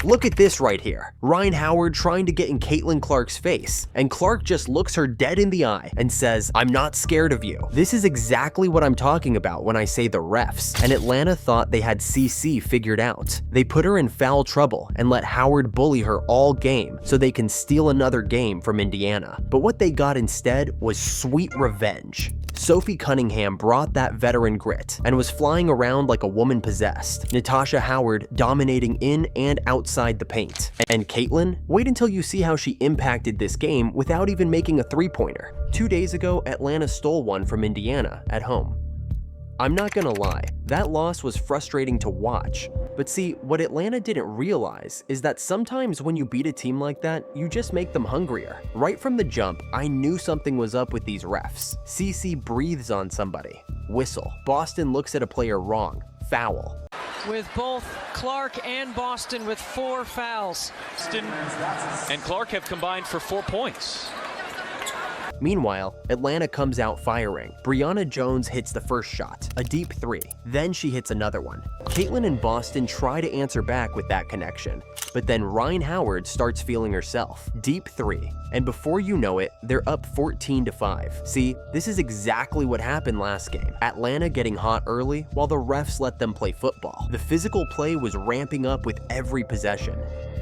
Look at this right here. Ryan Howard trying to get in Caitlin Clark's face, and Clark just looks her dead in the eye and says, "I'm not scared of you." This is exactly what I'm talking about when I say the refs, and Atlanta thought they had CC figured out. They put her in foul trouble and let Howard bully her all game so they can steal another game from Indiana. But what they got instead was sweet revenge. Sophie Cunningham brought that veteran grit and was flying around like a woman possessed. Natasha Howard dominating in and outside the paint. And Caitlin? Wait until you see how she impacted this game without even making a three-pointer. 2 days ago, Atlanta stole one from Indiana at home. I'm not gonna lie, that loss was frustrating to watch. But see, what Atlanta didn't realize is that sometimes when you beat a team like that, you just make them hungrier. Right from the jump, I knew something was up with these refs. CC breathes on somebody. Whistle. Boston looks at a player wrong. Foul. With both Clark and Boston with 4 fouls. Boston and Clark have combined for 4 points. Meanwhile, Atlanta comes out firing. Brianna Jones hits the first shot, a deep 3. Then she hits another one. Caitlin and Boston try to answer back with that connection, but then Ryan Howard starts feeling herself. Deep 3. And before you know it, they're up 14-5. See, this is exactly what happened last game. Atlanta getting hot early while the refs let them play football. The physical play was ramping up with every possession.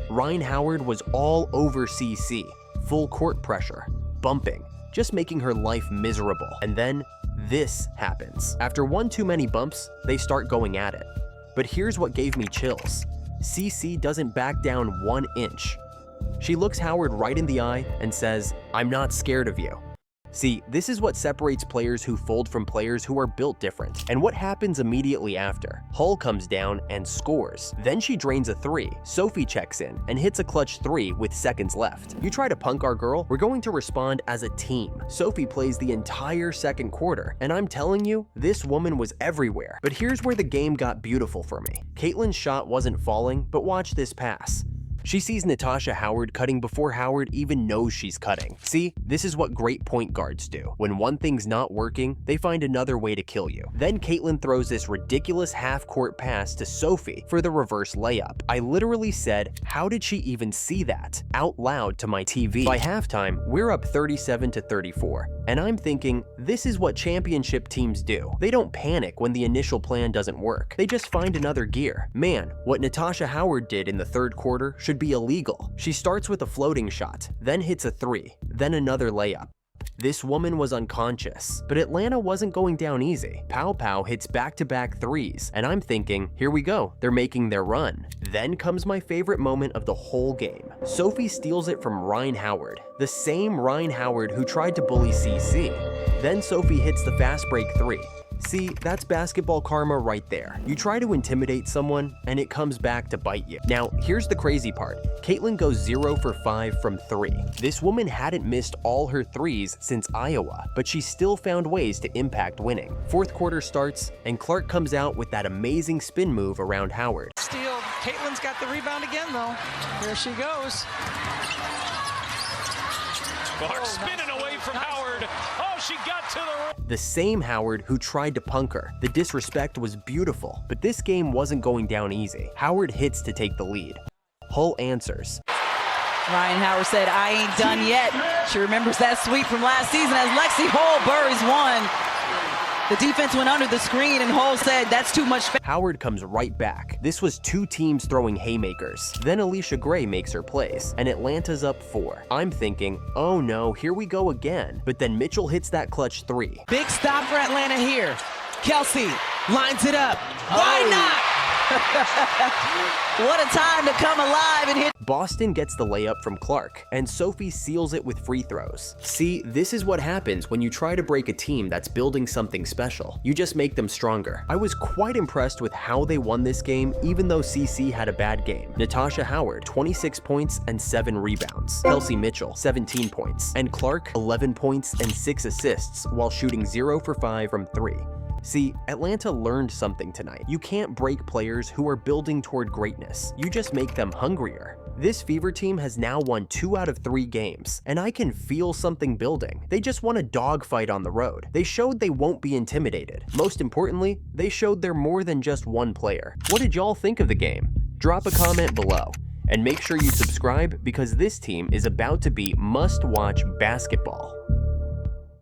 Ryan Howard was all over CC. Full court pressure. Bumping. Just making her life miserable. And then this happens. After one too many bumps, they start going at it. But here's what gave me chills. CC doesn't back down 1 inch. She looks Howard right in the eye and says, "I'm not scared of you." See, this is what separates players who fold from players who are built different. And what happens immediately after? Hull comes down and scores. Then she drains a 3. Sophie checks in and hits a clutch 3 with seconds left. You try to punk our girl, we're going to respond as a team. Sophie plays the entire second quarter, and I'm telling you, this woman was everywhere. But here's where the game got beautiful for me. Caitlin's shot wasn't falling, but watch this pass. She sees Natasha Howard cutting before Howard even knows she's cutting. See, this is what great point guards do. When one thing's not working, they find another way to kill you. Then Caitlin throws this ridiculous half-court pass to Sophie for the reverse layup. I literally said, how did she even see that? Out loud to my TV. By halftime, we're up 37-34. And I'm thinking, this is what championship teams do. They don't panic when the initial plan doesn't work. They just find another gear. Man, what Natasha Howard did in the third quarter should be illegal. She starts with a floating shot, then hits a 3, then another layup. This woman was unconscious, but Atlanta wasn't going down easy. Pow Pow hits back-to-back 3s, and I'm thinking, here we go, they're making their run. Then comes my favorite moment of the whole game. Sophie steals it from Ryan Howard, the same Ryan Howard who tried to bully CC. Then Sophie hits the fast break 3. See, that's basketball karma right there. You try to intimidate someone, and it comes back to bite you. Now, here's the crazy part. Caitlin goes 0 for 5 from 3. This woman hadn't missed all her 3s since Iowa, but she still found ways to impact winning. Fourth quarter starts, and Clark comes out with that amazing spin move around Howard. Steal. Caitlin's got the rebound again, though. Here she goes. Clark spinning away from Howard. Oh, she got to the same Howard who tried to punk her. The disrespect was beautiful, but this game wasn't going down easy. Howard hits to take the lead. Hull answers. Ryan Howard said, "I ain't done yet." She remembers that sweep from last season as Lexi Hull buries one. The defense went under the screen and Hull said, "That's too much." Howard comes right back. This was 2 teams throwing haymakers. Then Alicia Gray makes her plays, and Atlanta's up 4. I'm thinking, oh no, here we go again. But then Mitchell hits that clutch 3. Big stop for Atlanta here. Kelsey lines it up. Why not? What a time to come alive and hit. Boston gets the layup from Clark, and Sophie seals it with free throws. See, this is what happens when you try to break a team that's building something special. You just make them stronger. I was quite impressed with how they won this game, even though CC had a bad game. Natasha Howard, 26 points and 7 rebounds. Kelsey Mitchell, 17 points. And Clark, 11 points and 6 assists while shooting 0 for 5 from 3. See, Atlanta learned something tonight. You can't break players who are building toward greatness. You just make them hungrier. This Fever team has now won 2 out of 3 games, and I can feel something building. They just won a dogfight on the road. They showed they won't be intimidated. Most importantly, they showed they're more than just one player. What did y'all think of the game? Drop a comment below. And make sure you subscribe because this team is about to be must-watch basketball.